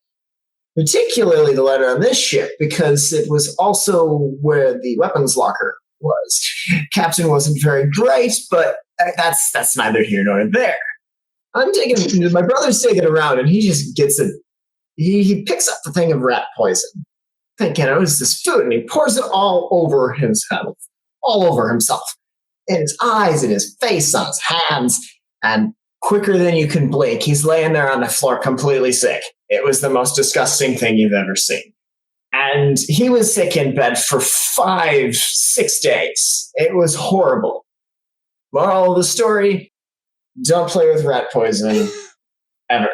particularly the larder on this ship, because it was also where the weapons locker was. Captain wasn't very bright, but that's neither here nor there. My brother's digging around, and he just gets it. He picks up the thing of rat poison, thinking it was this food, and he pours it all over himself, in his eyes, in his face, on his hands, and quicker than you can blink, he's laying there on the floor completely sick. It was the most disgusting thing you've ever seen. And he was sick in bed for 5-6 days. It was horrible. Moral of the story, don't play with rat poison, ever.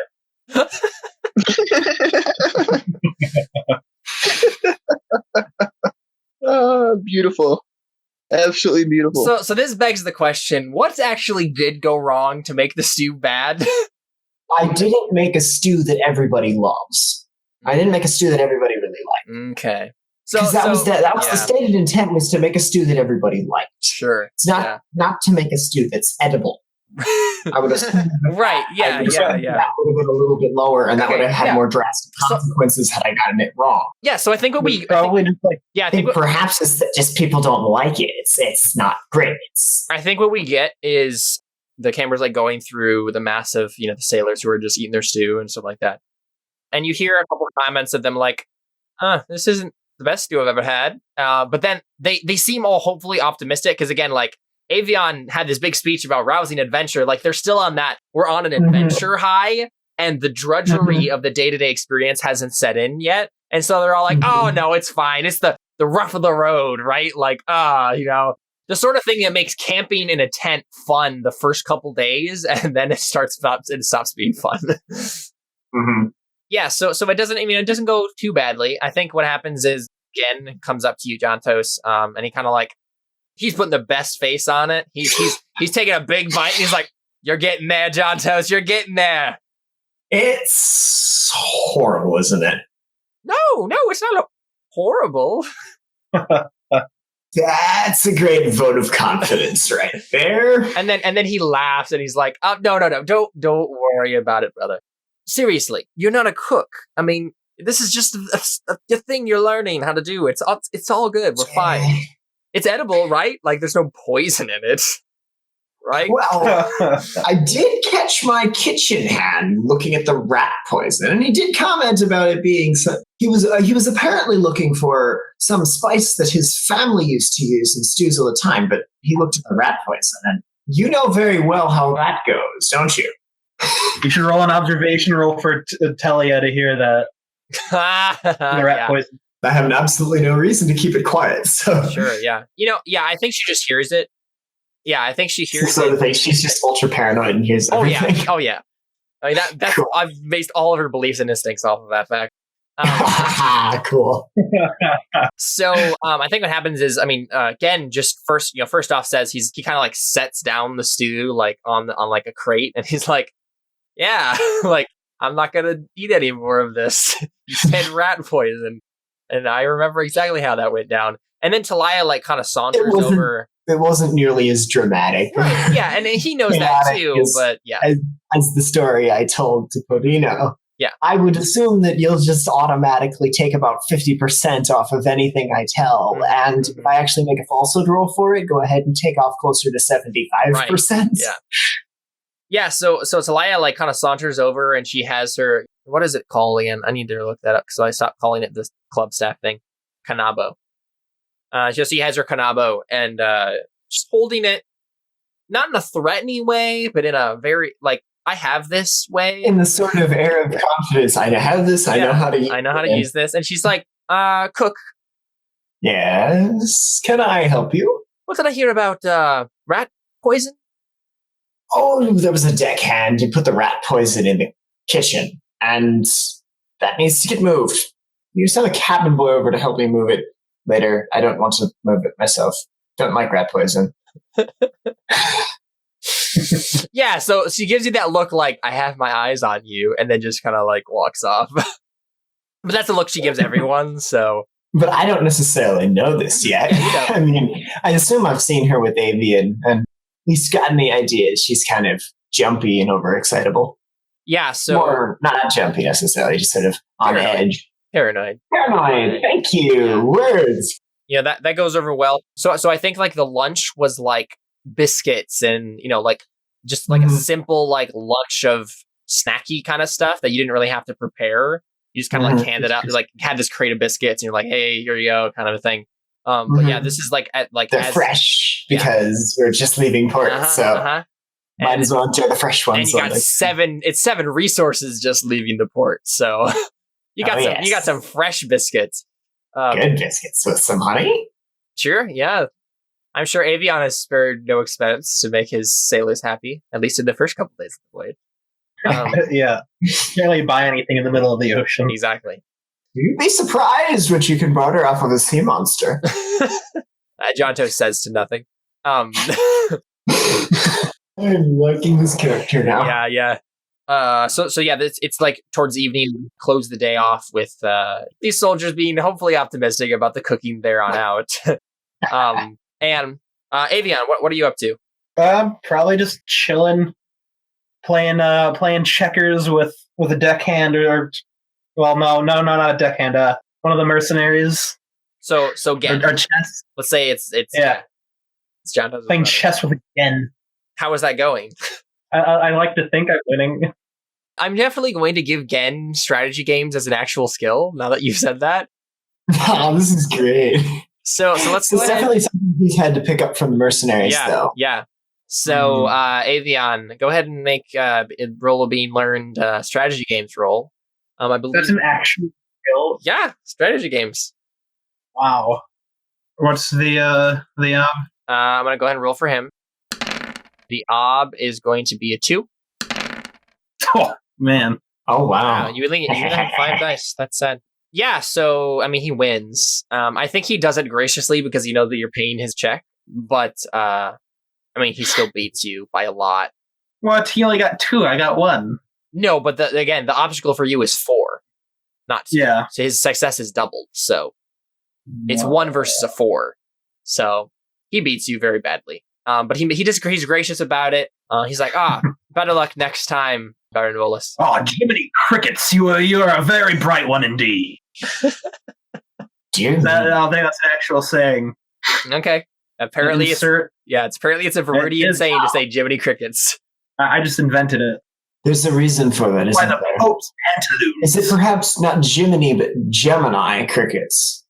Beautiful. Absolutely beautiful.
So this begs the question, what actually did go wrong to make the stew bad?
I didn't make a stew that everybody loves. I didn't make a stew that everybody really liked.
Okay.
Because that was the stated intent, was to make a stew that everybody liked.
Sure.
It's not to make a stew that's edible. I would have
right. Yeah.
That would have been a little bit lower, and that would have had more drastic consequences had I gotten it wrong.
Yeah. So I think what we
probably I think perhaps it's that just people don't like it. It's not great.
I think what we get is the camera's like going through the mass of the sailors who are just eating their stew and stuff like that, and you hear a couple of comments of them like, this isn't the best stew I've ever had." But then they seem all hopefully optimistic, because again, like, Avion had this big speech about rousing adventure. Like, they're still on that. We're on an adventure high, and the drudgery of the day-to-day experience hasn't set in yet. And so they're all like, oh, no, it's fine. It's the rough of the road, right? Like, the sort of thing that makes camping in a tent fun the first couple days, and then it stops being fun.
Mm-hmm.
Yeah, so it doesn't. I mean, it doesn't go too badly. I think what happens is Gen comes up to you, Jontos, and he kind of like he's putting the best face on it. He's taking a big bite. And he's like, "You're getting there, Jontos. You're getting there."
It's horrible, isn't it?
No, it's not horrible.
That's a great vote of confidence right there.
And then he laughs and he's like, no, don't worry about it, brother. Seriously, you're not a cook. I mean, this is just a thing you're learning how to do. It's all good. We're fine. It's edible, right? Like there's no poison in it, right?
Well, I did catch my kitchen hand looking at the rat poison, and he did comment about it being. He was apparently looking for some spice that his family used to use in stews all the time, but he looked at the rat poison, and you know very well how that goes, don't you?
You should roll an observation roll for Telia to hear that. The rat poison.
I have absolutely no reason to keep it quiet. So
sure, yeah. I think she just hears it. Yeah, I think she hears
it. Thing. She's just ultra paranoid and hears everything.
Oh yeah. I mean that's cool. I've based all of her beliefs and instincts off of that fact.
Cool.
So I think what happens is, I mean, Gen just first off says he kind of like sets down the stew like on like a crate, and he's like, yeah, like I'm not gonna eat any more of this. You said rat poison, and I remember exactly how that went down. And then Talia like kind of saunters over.
It wasn't nearly as dramatic.
Right, yeah, and he knows that too, but yeah.
As the story I told to Podino.
Yeah.
I would assume that you'll just automatically take about 50% off of anything I tell. Mm-hmm. And if I actually make a falsehood roll for it, go ahead and take off closer to 75%.
Right. Yeah. Yeah, so Talia like kind of saunters over and she has her, what is it called again? I need to look that up because I stopped calling it this club staff thing. Kanabo. She has her kanabo and she's holding it not in a threatening way, but in a very like I have this way.
In the sort of air of confidence. I have this. I know how to use it.
I know how to use this. And she's like, cook.
Yes. Can I help you?
What did I hear about rat poison?
Oh, there was a deckhand who put the rat poison in the kitchen. And that needs to get moved. You send a cabin boy over to help me move it later. I don't want to move it myself. Don't like rat poison.
Yeah, so she gives you that look like, I have my eyes on you, and then just kind of like walks off. But that's the look she gives everyone, so.
But I don't necessarily know this yet. I mean, I assume I've seen her with Avian and at least gotten the idea she's kind of jumpy and overexcitable.
Yeah, so.
Or not jumpy necessarily, just sort of on edge.
Paranoid.
Thank you. Words.
Yeah, that goes over well. So I think like the lunch was like biscuits and like just like a simple like lunch of snacky kind of stuff that you didn't really have to prepare. You just kind of like hand it out. Like had this crate of biscuits and you're like, hey, here you go, kind of a thing. But yeah, this is like
they're fresh because we're just leaving port, so might as well enjoy the fresh ones.
And you got seven resources just leaving the port, so you got some fresh biscuits.
Good biscuits with some honey.
Sure, yeah. I'm sure Avian has spared no expense to make his sailors happy, at least in the first couple days of the voyage.
Yeah. Can't really buy anything in the middle of the ocean.
Exactly.
You'd be surprised what you can barter off of a sea monster.
Jonto says to nothing.
I'm liking this character now.
Yeah. So yeah, it's like towards evening, close the day off with these soldiers being hopefully optimistic about the cooking there on out. And Avian, what are you up to?
Probably just chilling, playing checkers with a deckhand or well, no, not a deckhand. One of the mercenaries.
So Gen.
Or chess.
Let's say it's John
playing chess with Gen.
How is that going?
I like to think I'm winning.
I'm definitely going to give Gen strategy games as an actual skill, now that you've said that.
Oh, this is great.
So let's go
ahead. Definitely something he's had to pick up from the mercenaries, though.
Yeah. So, Avian, go ahead and make roll a being learned strategy games roll. I believe
that's an actual skill.
Yeah, strategy games.
Wow. What's the
I'm going to go ahead and roll for him. The ob is going to be a 2.
Oh, man.
Oh, wow.
You only have 5 dice. That's sad. Yeah, so, I mean, he wins. I think he does it graciously because you know that you're paying his check. But, I mean, he still beats you by a lot.
What? He only got 2. I got 1.
No, but again, the obstacle for you is 4. Not 2.
Yeah.
So his success is doubled. So it's 1 versus a 4. So he beats you very badly. But he's gracious about it. He's like, better luck next time, Baron Willis.
Oh, Jiminy Crickets, you are a very bright one indeed. I think that's an actual saying.
Okay. Apparently it's a Viridian saying to say Jiminy Crickets.
I just invented it.
There's a reason for that, isn't there?
Pope's pantaloons.
Is it perhaps not Jiminy, but Gemini crickets?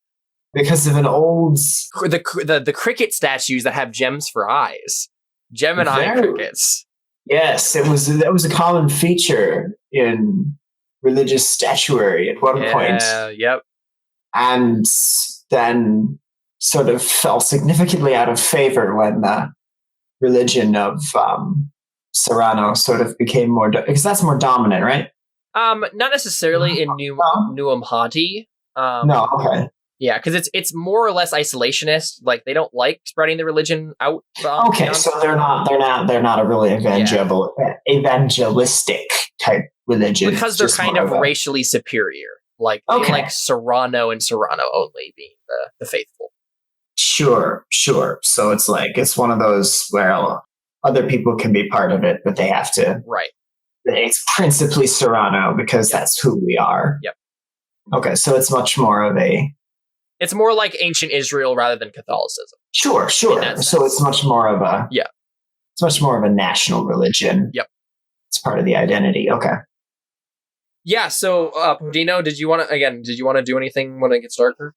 Because of an old...
The cricket statues that have gems for eyes. Gemini crickets.
Yes, that was a common feature in religious statuary at one point.
Yep.
And then sort of fell significantly out of favor when the religion of Serrano sort of became more... because that's more dominant, right?
Not necessarily in Nuamhati.
No, okay.
Yeah, because it's more or less isolationist. Like they don't like spreading the religion out.
Okay, so they're not a really evangelistic type religion
because they're kind of racially superior. Like they like Serrano and Serrano only being the faithful.
Sure. So it's one of those where other people can be part of it, but they have to.
Right.
It's principally Serrano because that's who we are.
Yep.
Okay, so it's much more of a...
It's more like ancient Israel rather than Catholicism.
Sure. So it's much more of a...
Yeah.
It's much more of a national religion.
Yep.
It's part of the identity. Okay.
Yeah, so, Podino, did you want to do anything when it gets darker?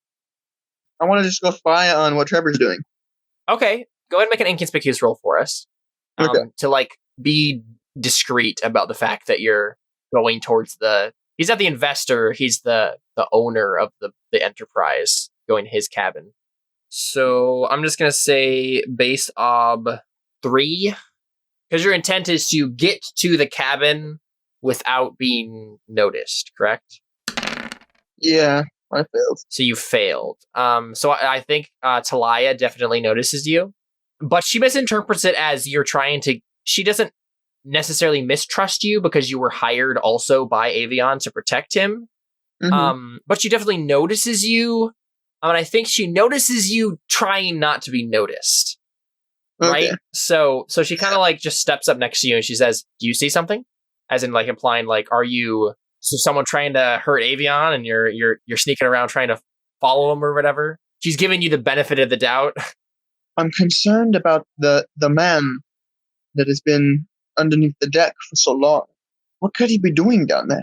I want to just go spy on what Trevor's doing.
Okay. Go ahead and make an inconspicuous roll for us. To, be discreet about the fact that you're going towards he's not the investor, he's the owner of the enterprise, going to his cabin. So I'm just going to say base ob 3, because your intent is to get to the cabin without being noticed, correct?
Yeah, I failed.
So you failed. So I think Talia definitely notices you, but she misinterprets it as she doesn't necessarily mistrust you because you were hired also by Avion to protect him. Mm-hmm. But she definitely notices you. And I think she notices you trying not to be noticed. Okay. Right? So she kind of just steps up next to you and she says, "Do you see something?" As in implying are you someone trying to hurt Avion and you're sneaking around trying to follow him or whatever? She's giving you the benefit of the doubt.
I'm concerned about the man that has been underneath the deck for so long. What could he be doing down there?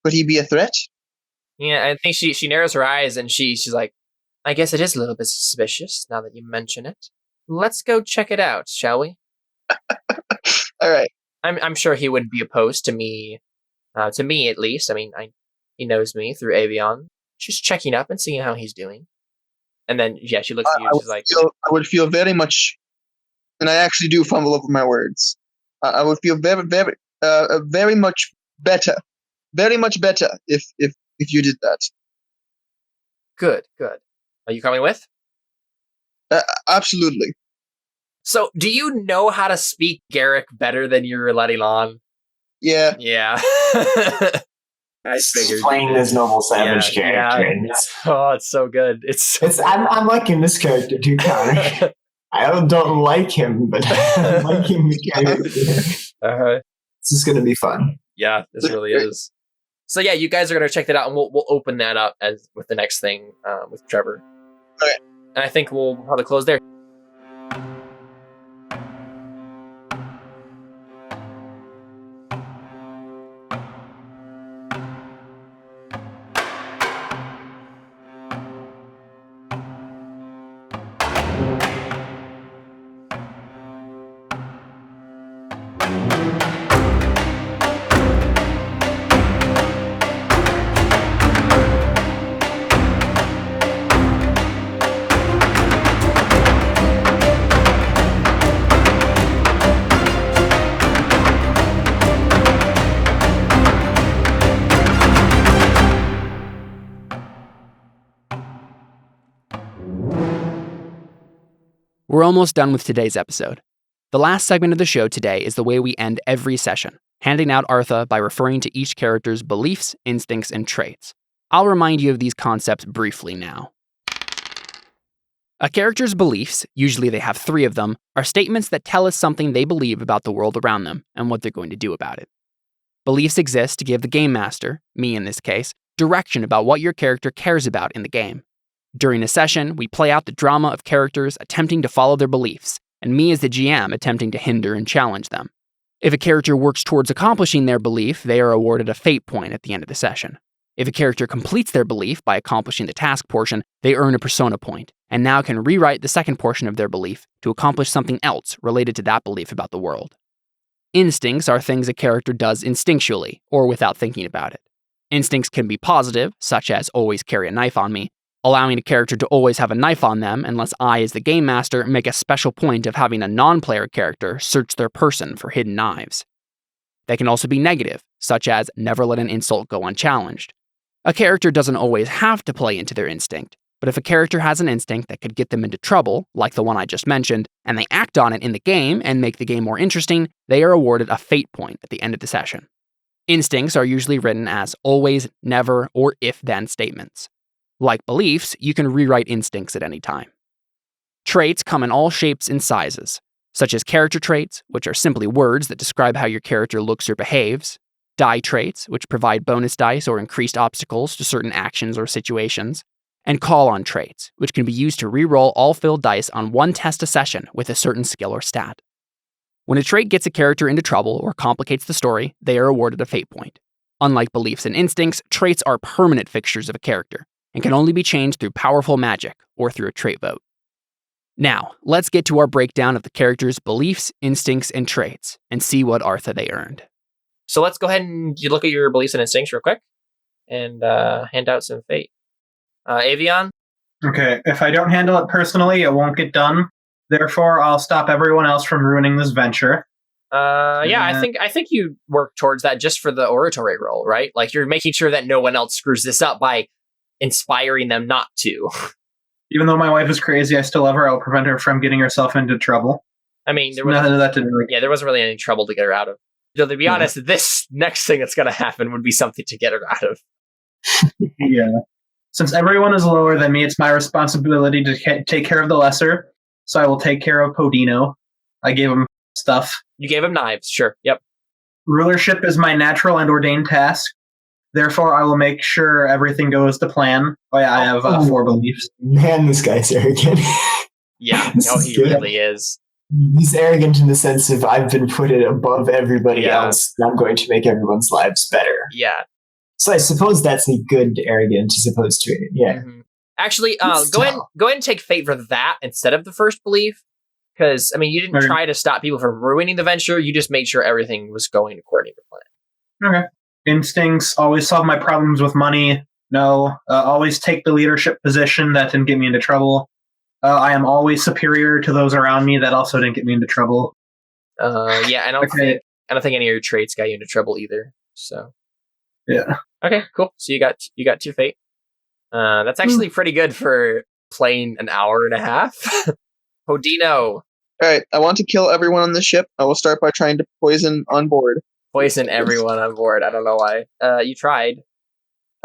Could he be a threat?
Yeah, I think she narrows her eyes and she's like, "I guess it is a little bit suspicious now that you mention it. Let's go check it out, shall we?"
All right.
I'm sure he wouldn't be opposed to me at least. I mean, he knows me through Avion. Just checking up and seeing how he's doing. And then, yeah, she looks at you and she's like...
I would feel very much... And I actually do fumble over my words. I would feel very, very, very much better. Very much better if you did that.
Good. Are you coming with?
Absolutely.
So, do you know how to speak Garrick better than you're letting on?
Yeah.
Yeah. I figured.
Playing this noble savage character.
Yeah. Oh, it's so good.
I'm liking this character too, Connor. I don't like him, but I'm liking the character. This is going to be fun.
Yeah, this really is. So yeah, you guys are going to check that out, and we'll open that up with the next thing with Trevor.
Okay.
And I think we'll probably close there.
We're almost done with today's episode. The last segment of the show today is the way we end every session, handing out Artha by referring to each character's beliefs, instincts, and traits. I'll remind you of these concepts briefly now. A character's beliefs, usually they have 3 of them, are statements that tell us something they believe about the world around them and what they're going to do about it. Beliefs exist to give the game master, me in this case, direction about what your character cares about in the game. During a session, we play out the drama of characters attempting to follow their beliefs, and me as the GM attempting to hinder and challenge them. If a character works towards accomplishing their belief, they are awarded a fate point at the end of the session. If a character completes their belief by accomplishing the task portion, they earn a persona point, and now can rewrite the second portion of their belief to accomplish something else related to that belief about the world. Instincts are things a character does instinctually, or without thinking about it. Instincts can be positive, such as always carry a knife on me, allowing a character to always have a knife on them unless I, as the game master, make a special point of having a non-player character search their person for hidden knives. They can also be negative, such as never let an insult go unchallenged. A character doesn't always have to play into their instinct, but if a character has an instinct that could get them into trouble, like the one I just mentioned, and they act on it in the game and make the game more interesting, they are awarded a fate point at the end of the session. Instincts are usually written as always, never, or if-then statements. Like beliefs, you can rewrite instincts at any time. Traits come in all shapes and sizes, such as character traits, which are simply words that describe how your character looks or behaves, die traits, which provide bonus dice or increased obstacles to certain actions or situations, and call-on traits, which can be used to re-roll all filled dice on one test a session with a certain skill or stat. When a trait gets a character into trouble or complicates the story, they are awarded a fate point. Unlike beliefs and instincts, traits are permanent fixtures of a character, and can only be changed through powerful magic or through a trait vote. Now, let's get to our breakdown of the character's beliefs, instincts, and traits, and see what Artha they earned.
So let's go ahead and look at your beliefs and instincts real quick, and hand out some fate. Avion?
Okay, if I don't handle it personally, it won't get done. Therefore, I'll stop everyone else from ruining this venture.
I think you work towards that just for the oratory role, right? Like, you're making sure that no one else screws this up by inspiring them not to.
Even though my wife is crazy, I still love her. I'll prevent her from getting herself into trouble.
I mean, there wasn't really any trouble to get her out of. Though, to be honest, this next thing that's going to happen would be something to get her out of.
Yeah. Since everyone is lower than me, it's my responsibility to take care of the lesser. So I will take care of Podino. I gave him stuff.
You gave him knives, sure. Yep.
Rulership is my natural and ordained task. Therefore, I will make sure everything goes to plan. Oh, yeah, I have 4 beliefs.
Man, this guy's arrogant.
Yeah, no, he really is.
He's arrogant in the sense of I've been put it above everybody else, and I'm going to make everyone's lives better.
Yeah.
So I suppose that's a good arrogant as opposed to it. Yeah.
Mm-hmm. Actually, go ahead and take fate for that instead of the first belief. Because, I mean, you didn't try to stop people from ruining the venture. You just made sure everything was going according to plan.
Okay. Instincts, always solve my problems with money. No. Always take the leadership position. That didn't get me into trouble. I am always superior to those around me. That also didn't get me into trouble.
Yeah, I don't think any of your traits got you into trouble either. So.
Yeah.
Okay, cool. So you got 2 fate. That's actually pretty good for playing an hour and a half. Podino.
Alright, I want to kill everyone on the ship. I will start by trying to poison on board.
Poison everyone on board. I don't know why. You tried.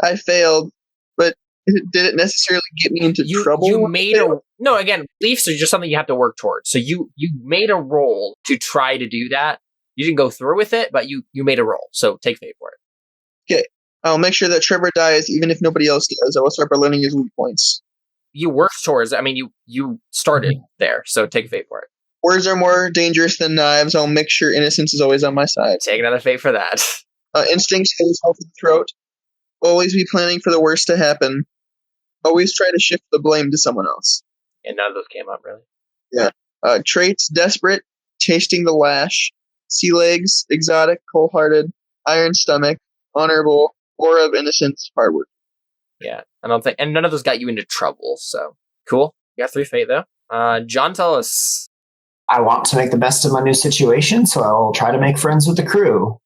I failed, but did it necessarily get me into trouble?
You made no. Again, beliefs are just something you have to work towards. So you made a roll to try to do that. You didn't go through with it, but you made a roll. So take fate for it.
Okay, I'll make sure that Trevor dies, even if nobody else does. I will start by learning his weak points.
You worked towards. I mean, you started there. So take fate for it.
Words are more dangerous than knives. I'll make sure innocence is always on my side.
Take another fate for that.
Instincts hit yourself in the throat. Always be planning for the worst to happen. Always try to shift the blame to someone else.
And none of those came up, really.
Yeah. Traits, desperate, tasting the lash, sea legs, exotic, cold-hearted, iron stomach, honorable, aura of innocence, hard work.
Yeah, I don't think, and none of those got you into trouble, so. Cool. You got 3 fate, though. John, tell us.
I want to make the best of my new situation, so I will try to make friends with the crew.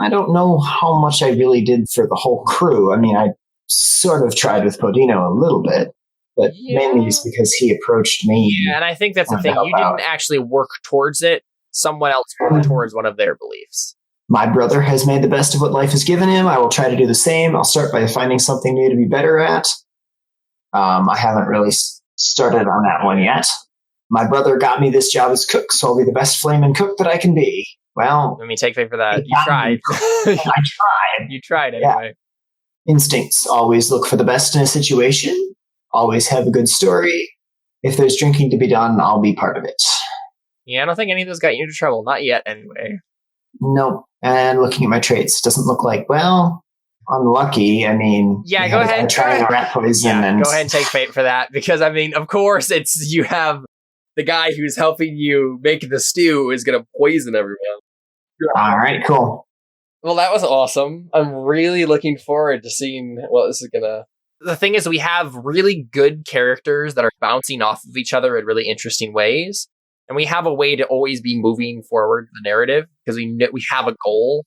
I don't know how much I really did for the whole crew. I mean, I sort of tried with Podino a little bit. but mainly it's because he approached me.
Yeah, and I think that's the thing. You didn't actually work towards it. Someone else worked towards one of their beliefs.
My brother has made the best of what life has given him. I will try to do the same. I'll start by finding something new to be better at. I haven't really started on that one yet. My brother got me this job as cook, so I'll be the best flaming cook that I can be. Well,
let me take faith for that. You tried.
I tried.
You tried anyway.
Yeah. Instincts. Always look for the best in a situation. Always have a good story. If there's drinking to be done, I'll be part of it.
Yeah, I don't think any of those got you into trouble. Not yet, anyway.
Nope. And looking at my traits, doesn't look like, well, unlucky. I mean,
yeah, go ahead.
Trying rat poison and
go ahead and take fate for that, because I mean, of course, it's you have the guy who's helping you make the stew is going to poison everyone.
All right, cool.
Well, that was awesome. I'm really looking forward to seeing what this is gonna. The thing is, we have really good characters that are bouncing off of each other in really interesting ways. And we have a way to always be moving forward the narrative because we have a goal.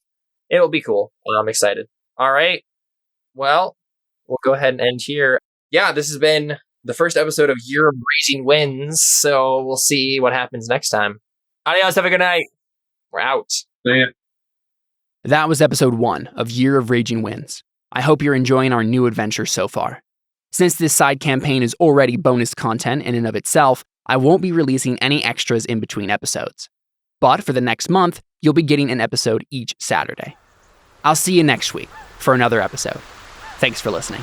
It'll be cool. Well, I'm excited. All right. Well, we'll go ahead and end here. Yeah, this has been the first episode of Year of Raging Winds. So we'll see what happens next time. Adios. Have a good night. We're out.
See ya.
That was episode 1 of Year of Raging Winds. I hope you're enjoying our new adventure so far. Since this side campaign is already bonus content in and of itself, I won't be releasing any extras in between episodes. But for the next month, you'll be getting an episode each Saturday. I'll see you next week for another episode. Thanks for listening.